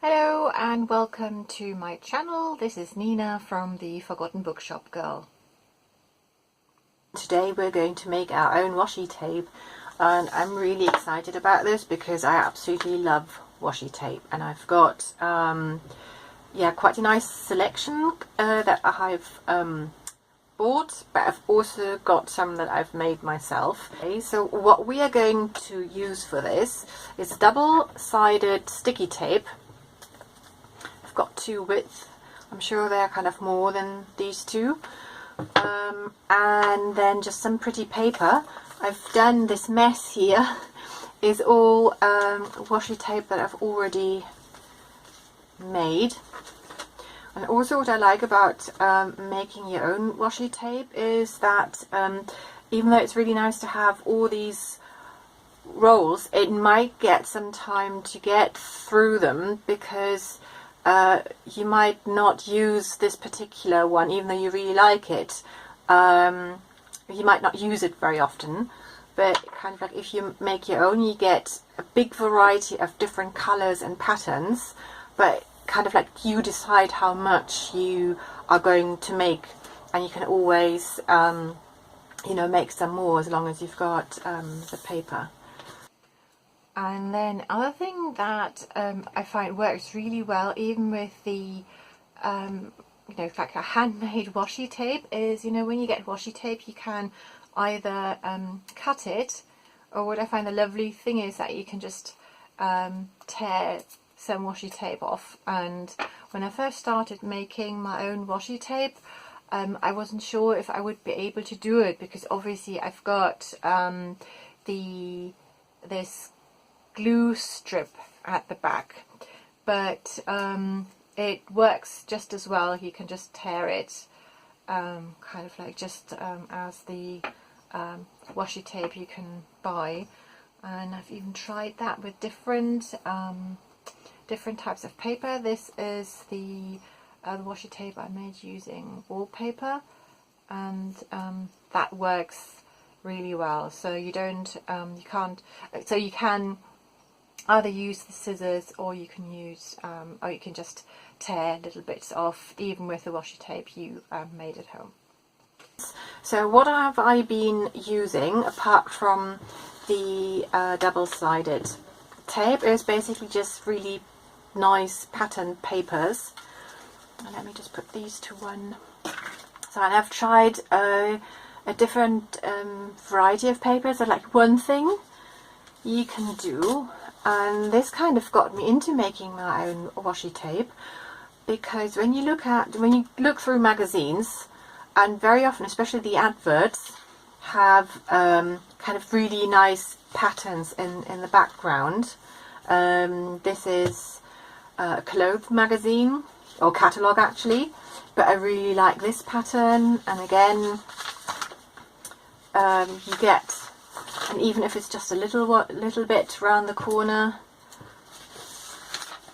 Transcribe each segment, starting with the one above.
Hello and welcome to my channel. This is Nina from the Forgotten Bookshop Girl. Today we're going to make our own washi tape, and I'm really excited about this because I absolutely love washi tape, and I've got quite a nice selection that I've bought, but I've also got some that I've made myself. Okay, so what we are going to use for this is double-sided sticky tape. Got two width. I'm sure they're kind of more than these two, and then just some pretty paper. I've done this mess here is all washi tape that I've already made. And also what I like about making your own washi tape is that even though it's really nice to have all these rolls, it might get some time to get through them because you might not use this particular one, even though you really like it. You might not use it very often, but kind of like if you make your own, you get a big variety of different colors and patterns, but kind of like you decide how much you are going to make, and you can always make some more as long as you've got the paper. And then other thing that I find works really well, even with the like a handmade washi tape, is when you get washi tape, you can either cut it, or what I find the lovely thing is that you can just tear some washi tape off. And when I first started making my own washi tape, I wasn't sure if I would be able to do it, because obviously I've got this glue strip at the back, but it works just as well. You can just tear it kind of like just as the washi tape you can buy, and I've even tried that with different types of paper. This is the washi tape I made using wallpaper, and that works really well. So you can either use the scissors, or you can use or you can just tear little bits off, even with the washi tape you made at home. So what have I been using apart from the double-sided tape is basically just really nice pattern papers. And let me just put these to one. So I've tried a different variety of papers. So like one thing you can do, and this kind of got me into making my own washi tape, because when you look through magazines, and very often, especially the adverts, have kind of really nice patterns in the background. This is a clothes magazine, or catalogue actually, but I really like this pattern. And again, you get, and even if it's just a little bit around the corner,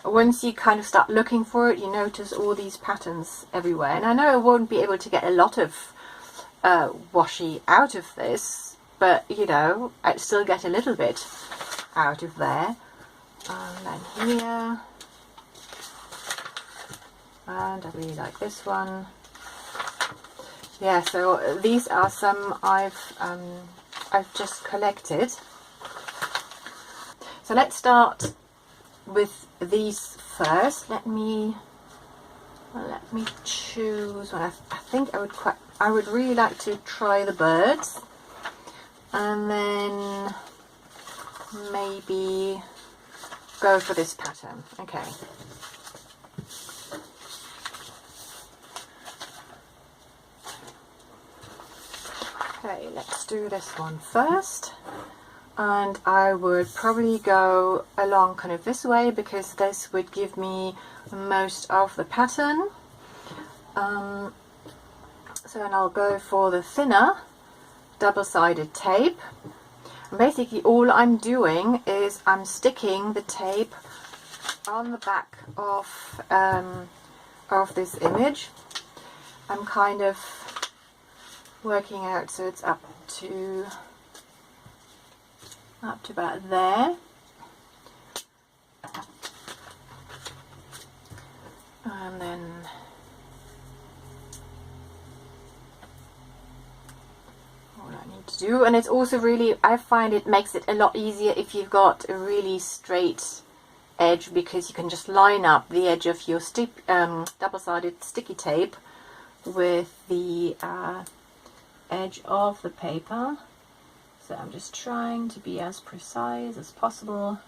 once you kind of start looking for it, you notice all these patterns everywhere. And I know I won't be able to get a lot of washi out of this, but I'd still get a little bit out of there. And then here, and I really like this one. Yeah, so these are some I've just collected. So let's start with these first. Let me choose one. I think I would really like to try the birds, and then maybe go for this pattern. Okay. Okay, let's do this one first, and I would probably go along kind of this way, because this would give me most of the pattern. So then I'll go for the thinner double-sided tape, and basically all I'm doing is I'm sticking the tape on the back of this image. I'm kind of working out so it's up to about there. And then all I need to do, and it's also really, I find it makes it a lot easier if you've got a really straight edge, because you can just line up the edge of your double-sided sticky tape with the edge of the paper. So I'm just trying to be as precise as possible,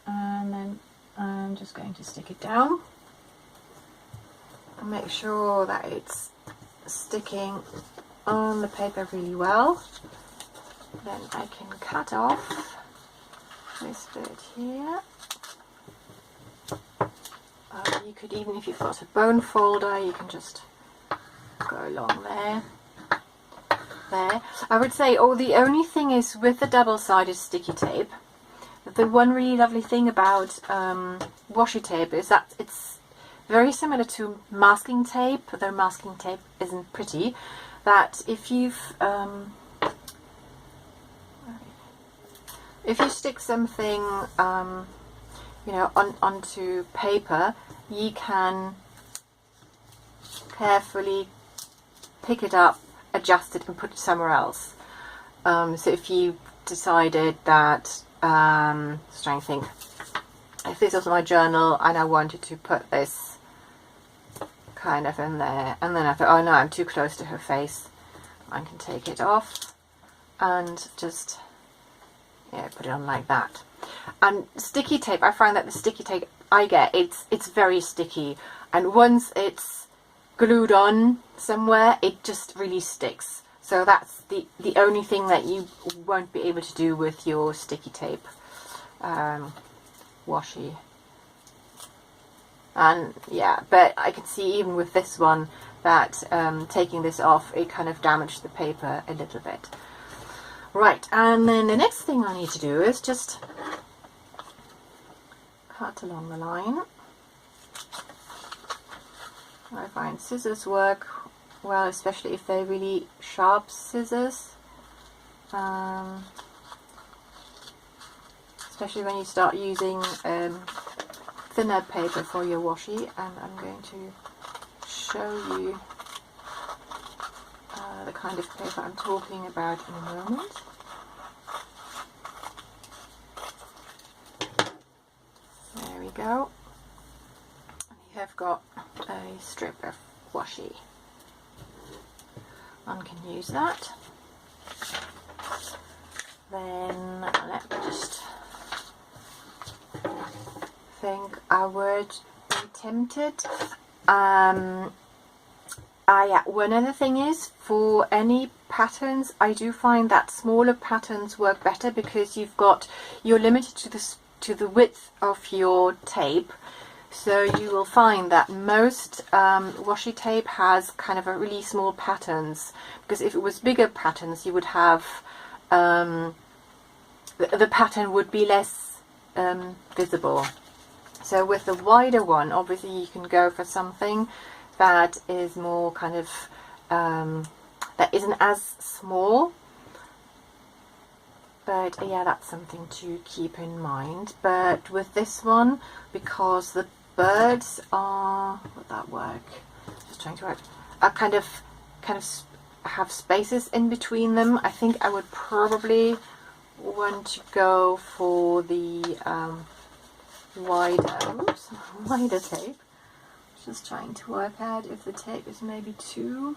and then I'm just going to stick it down and make sure that it's sticking on the paper really well. Then I can cut off this bit here. You could, even if you've got a bone folder, you can just go along there. I would say, the only thing is with the double-sided sticky tape, the one really lovely thing about washi tape is that it's very similar to masking tape, though masking tape isn't pretty. That if you stick something you know, onto paper, you can carefully pick it up, adjust it and put it somewhere else. So if you decided that, just trying to think, if this was my journal and I wanted to put this kind of in there, and then I thought, oh no, I'm too close to her face, I can take it off and just, yeah, put it on like that. And sticky tape, I find that the sticky tape I get, it's very sticky, and once it's glued on somewhere, it just really sticks. So that's the only thing that you won't be able to do with your sticky tape washi. And yeah, but I can see even with this one that taking this off, it kind of damaged the paper a little bit. Right, and then the next thing I need to do is just cut along the line. I find scissors work well, especially if they're really sharp scissors. Especially when you start using thinner paper for your washi, and I'm going to show you the kind of paper I'm talking about in a moment. There we go. You have got a strip of washi. One can use that. Then let me just think, I would be tempted. Yeah, one other thing is, for any patterns, I do find that smaller patterns work better, because you're limited to the width of your tape. So you will find that most washi tape has kind of a really small patterns, because if it was bigger patterns, you would have the pattern would be less visible. So with the wider one, obviously you can go for something that is more kind of that isn't as small. But yeah, that's something to keep in mind. But with this one, because the birds are, would that work? Just trying to work. Are kind of have spaces in between them. I think I would probably want to go for the wider tape. Just trying to work out if the tape is maybe too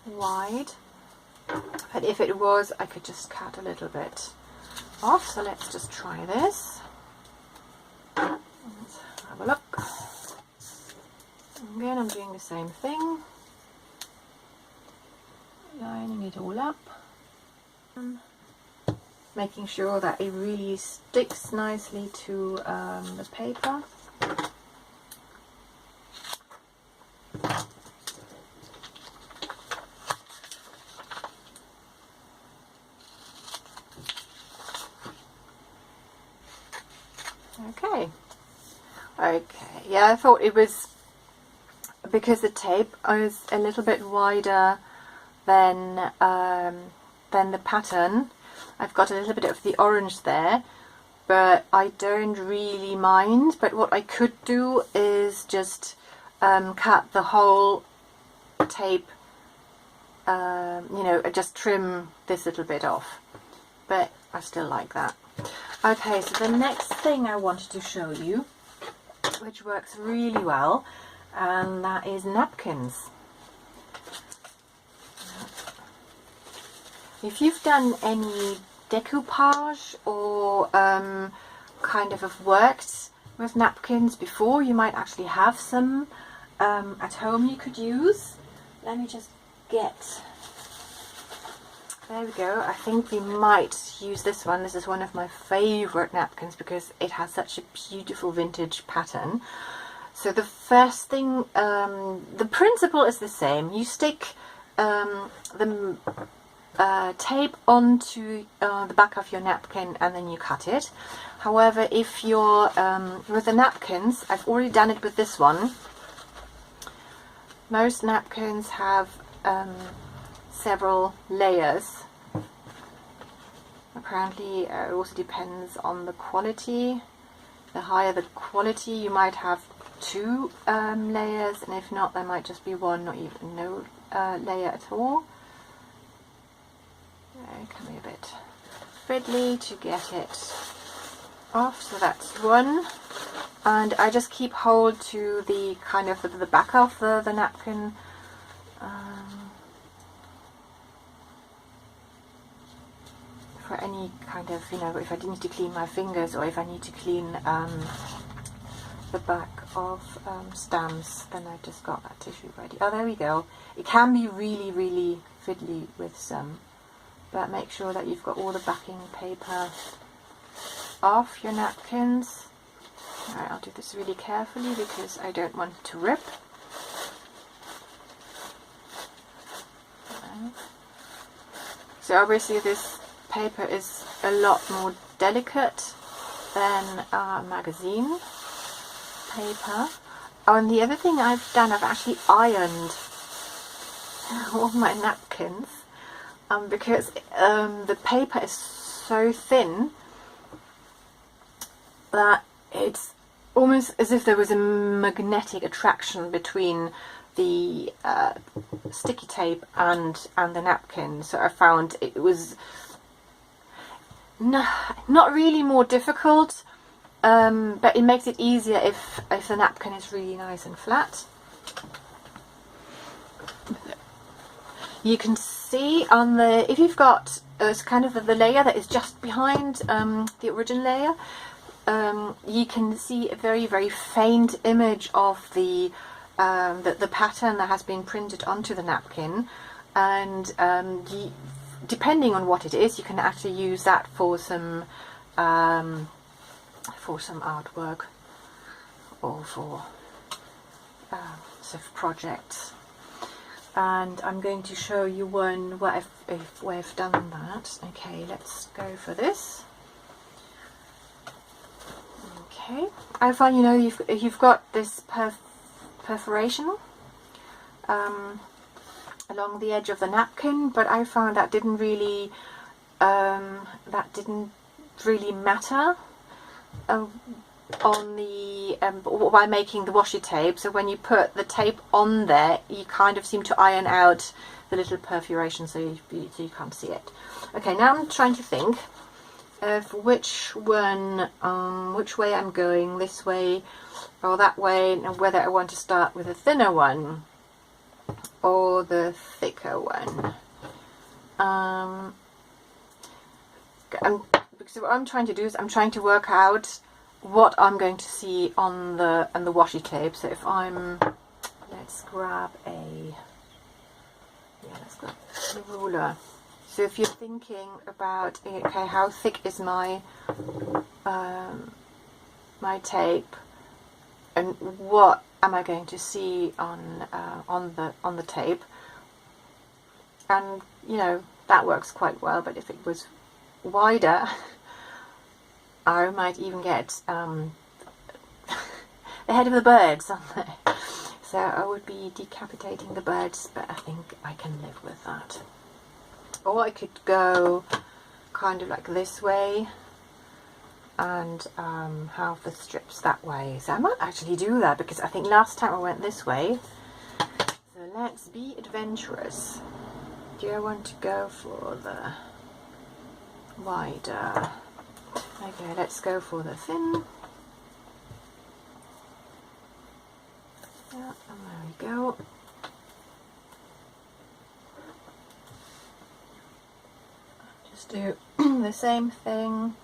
wide. But if it was, I could just cut a little bit off. So let's just try this. Let's have a look. Again, I'm doing the same thing. Lining it all up. Making sure that it really sticks nicely to the paper. Okay, yeah, I thought it was, because the tape is a little bit wider than the pattern. I've got a little bit of the orange there. but I don't really mind. But what I could do is just cut the whole tape, you know, just trim this little bit off, but I still like that. Okay, so the next thing I wanted to show you, which works really well, and that is napkins. If you've done any decoupage or kind of worked with napkins before, you might actually have some at home you could use. Let me just get, there we go. I think we might use this one. This is one of my favorite napkins because it has such a beautiful vintage pattern. So the first thing, the principle is the same. You stick the tape onto the back of your napkin and then you cut it. However, if you're with the napkins, I've already done it with this one. Most napkins have several layers. Apparently it also depends on the quality. The higher the quality, you might have 2 layers, and if not, there might just be 1 or even no layer at all. It can be a bit fiddly to get it off, so that's 1. And I just keep hold to the kind of the back of the napkin. For any kind of, you know, if I need to clean my fingers or if I need to clean the back of stamps, then I've just got that tissue ready. Oh, there we go. It can be really, really fiddly with some, but make sure that you've got all the backing paper off your napkins. Alright, I'll do this really carefully because I don't want it to rip. So obviously this paper is a lot more delicate than magazine paper. Oh, and the other thing I've done, I've actually ironed all my napkins because the paper is so thin that it's almost as if there was a magnetic attraction between the sticky tape and the napkin. So I found it was not really more difficult, but it makes it easier if the napkin is really nice and flat. You can see on the, if you've got kind of the layer that is just behind the original layer, you can see a very, very faint image of the pattern that has been printed onto the napkin, and depending on what it is, you can actually use that for some artwork or for sort of projects. And I'm going to show you one where I've done that. Okay, let's go for this. Okay, I find, you know, you've got this perforation along the edge of the napkin, but I found that didn't really matter on the by making the washi tape. So when you put the tape on there, you kind of seem to iron out the little perforation, so you can't see it. Okay, now I'm trying to think of which one, which way I'm going, this way or that way, and whether I want to start with a thinner one or the thicker one. So what I'm trying to do is I'm trying to work out what I'm going to see on the washi tape. So if I'm, let's grab a ruler. So if you're thinking about, okay, how thick is my my tape, and what am I going to see on the tape, and you know, that works quite well. But if it was wider, I might even get the head of the birds on there. So I would be decapitating the birds, but I think I can live with that. Or I could go kind of like this way and have the strips that way. So I might actually do that, because I think last time I went this way. So let's be adventurous. Do I want to go for the wider? Okay, let's go for the thin. Yeah, and there we go. Just do the same thing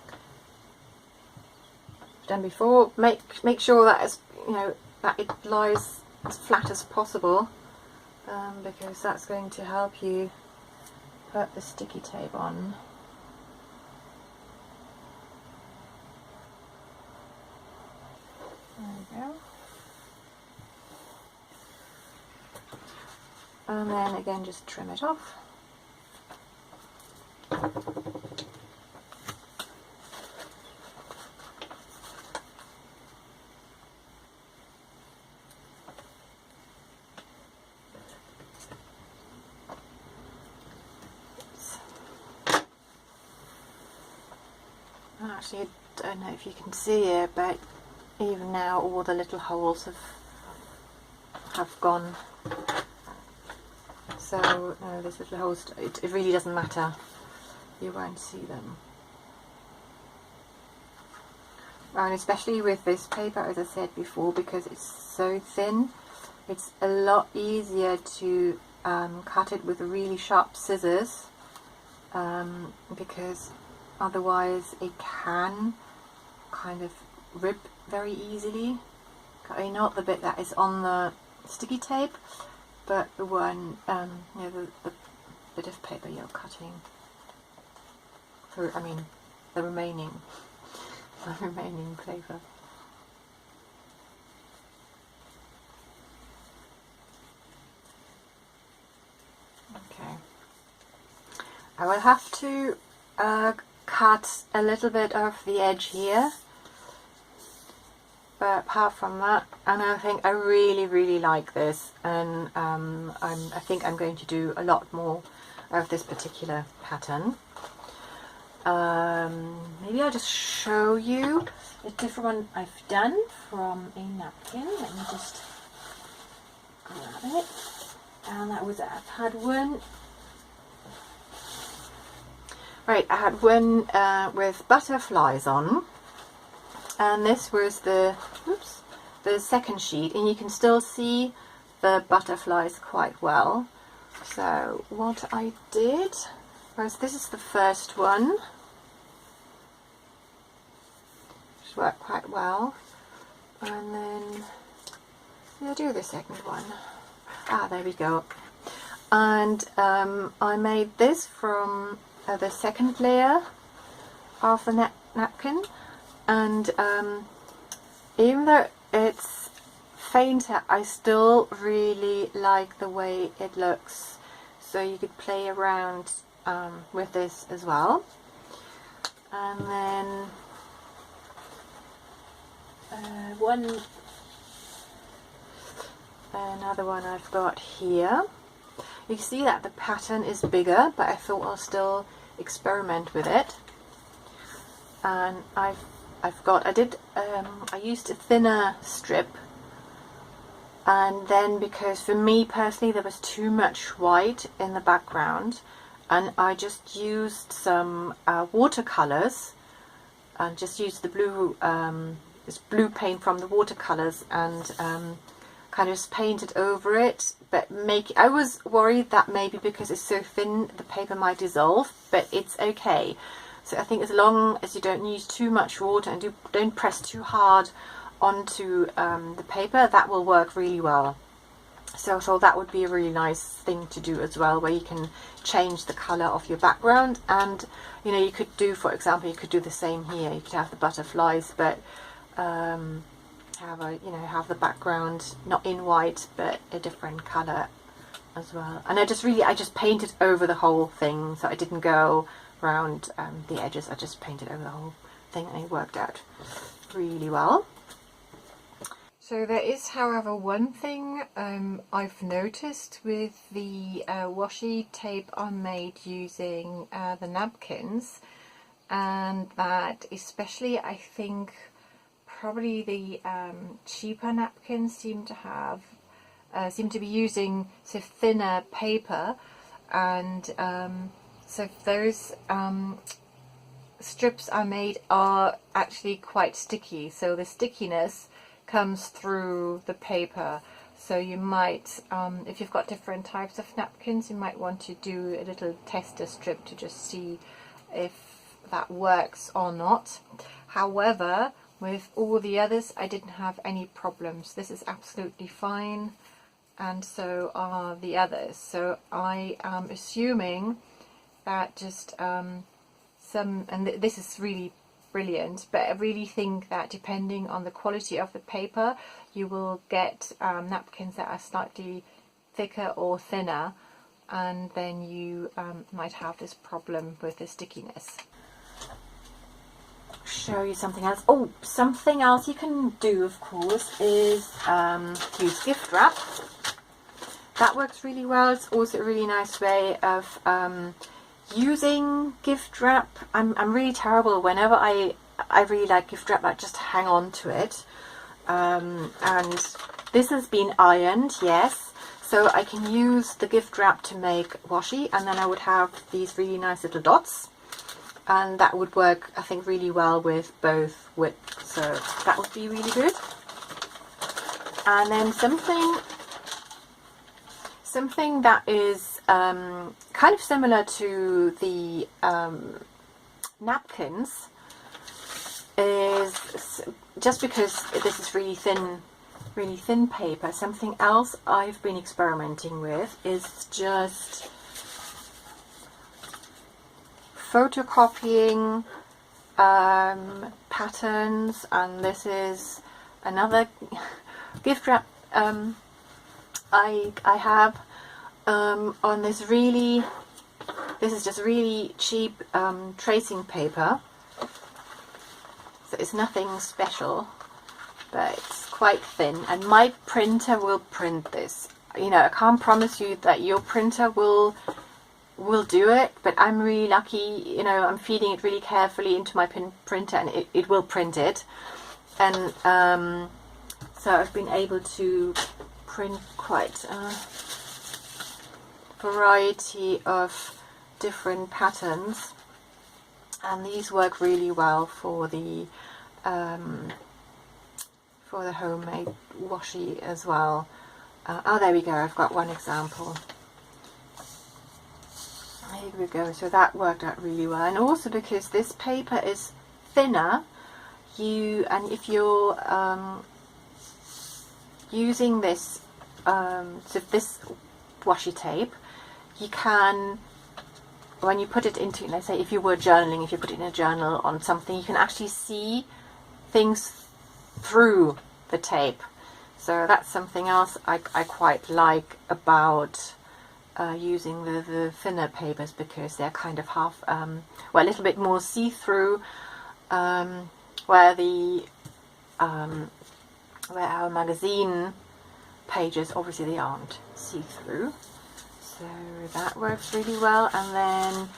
I've done before. Make sure that it's, you know, that it lies as flat as possible, because that's going to help you put the sticky tape on. There we go. And then again, just trim it off. Actually, I don't know if you can see it, but even now all the little holes have gone. So these little holes, it really doesn't matter, you won't see them. And especially with this paper, as I said before, because it's so thin, it's a lot easier to cut it with really sharp scissors, because otherwise it can kind of rip very easily. Not the bit that is on the sticky tape, but the one, you know, the bit of paper you're cutting through, I mean the remaining paper. Okay, I will have to cut a little bit of the edge here, but apart from that, and I think I really like this, and I think I'm going to do a lot more of this particular pattern. Maybe I'll just show you a different one I've done from a napkin. Let me just grab it. And that was, I've had one. Right, I had one with butterflies on, and this was the second sheet, and you can still see the butterflies quite well. So what I did was, this is the first one, which worked quite well, and then I'll do the second one. There we go. And I made this from the second layer of the napkin, and even though it's fainter, I still really like the way it looks, so you could play around with this as well. And then another one I've got here. You can see that the pattern is bigger, but I thought I'll still experiment with it. And I used a thinner strip, and then because for me personally there was too much white in the background, and I just used some watercolors, and just used the blue this blue paint from the watercolors, and kind of just painted over it. But I was worried that maybe because it's so thin the paper might dissolve, but it's okay. So I think as long as you don't use too much water and don't press too hard onto the paper, that will work really well. So I thought that would be a really nice thing to do as well, where you can change the colour of your background. And you know, you could do, for example, you could do the same here. You could have the butterflies, but have the background not in white but a different colour as well. And I just painted over the whole thing, so I didn't go around the edges. I just painted over the whole thing, and it worked out really well. So there is, however, one thing I've noticed with the washi tape I made using the napkins, and that especially I think probably the cheaper napkins seem to be using so thinner paper, and so those strips are actually quite sticky, so the stickiness comes through the paper. So you might, if you've got different types of napkins, you might want to do a little tester strip to just see if that works or not. However, with all the others I didn't have any problems. This is absolutely fine, and so are the others. So I am assuming that just this is really brilliant, but I really think that depending on the quality of the paper, you will get napkins that are slightly thicker or thinner, and then you might have this problem with the stickiness. Show you something else. Oh, something else you can do, of course, is use gift wrap. That works really well. It's also a really nice way of using gift wrap. I'm really terrible. Whenever I really like gift wrap, I just hang on to it. And this has been ironed, yes, so I can use the gift wrap to make washi, and then I would have these really nice little dots, and that would work, I think, really well with both widths, so that would be really good. And then something that is kind of similar to the napkins is, just because this is really thin paper, something else I've been experimenting with is just photocopying patterns, and this is another gift wrap I have on this is just really cheap tracing paper. So it's nothing special, but it's quite thin, and my printer will print this. You know, I can't promise you that your printer will do it, but I'm really lucky, you know, I'm feeding it really carefully into my printer, and it will print it. And so I've been able to print quite a variety of different patterns, and these work really well for the homemade washi as well. Oh, there we go, I've got one example. Here we go, so that worked out really well. And also because this paper is thinner, if you're using this this washi tape, you can, when you put it into, let's say if you were journaling, if you put it in a journal on something, you can actually see things through the tape. So that's something else I quite like about using the thinner papers, because they're kind of half, well, a little bit more see-through, where our magazine pages, obviously they aren't see-through. So that works really well. And then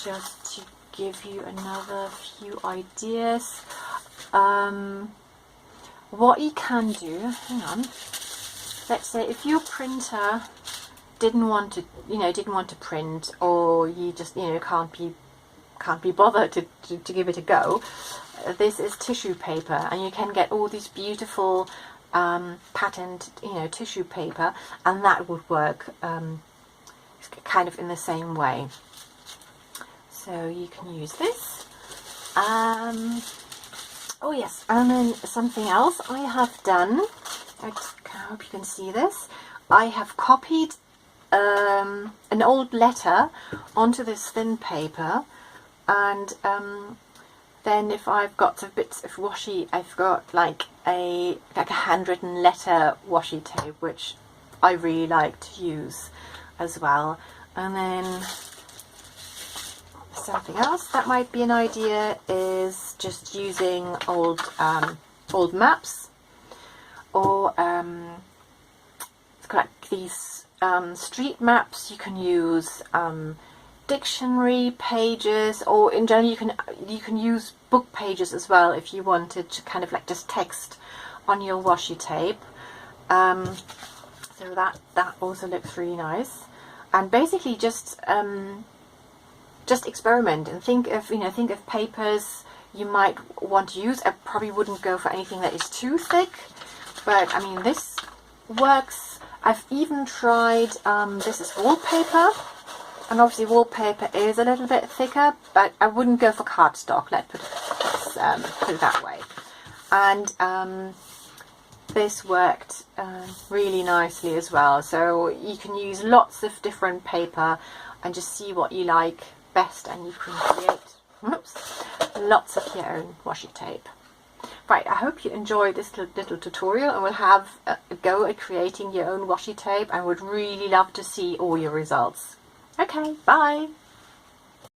just to give you another few ideas, what you can do, hang on, let's say if your printer didn't want to print, or you just, can't be bothered to give it a go, this is tissue paper, and you can get all these beautiful patterned tissue paper, and that would work kind of in the same way. So you can use this. Oh yes, and then something else I have done, I hope you can see this, I have copied an old letter onto this thin paper, and then if I've got some bits of washi, I've got like a handwritten letter washi tape, which I really like to use as well. And then something else that might be an idea is just using old maps, or like these street maps. You can use dictionary pages, or in general you can use book pages as well if you wanted to kind of like just text on your washi tape. So that also looks really nice. And basically just experiment and think of papers you might want to use. I probably wouldn't go for anything that is too thick, but I mean, this works. I've even tried, this is wallpaper, and obviously wallpaper is a little bit thicker, but I wouldn't go for cardstock, let's put it that way. And this worked really nicely as well, so you can use lots of different paper and just see what you like best, and you can create lots of your own washi tape. Right, I hope you enjoyed this little tutorial, and we'll have a go at creating your own washi tape. I would really love to see all your results. Okay, bye!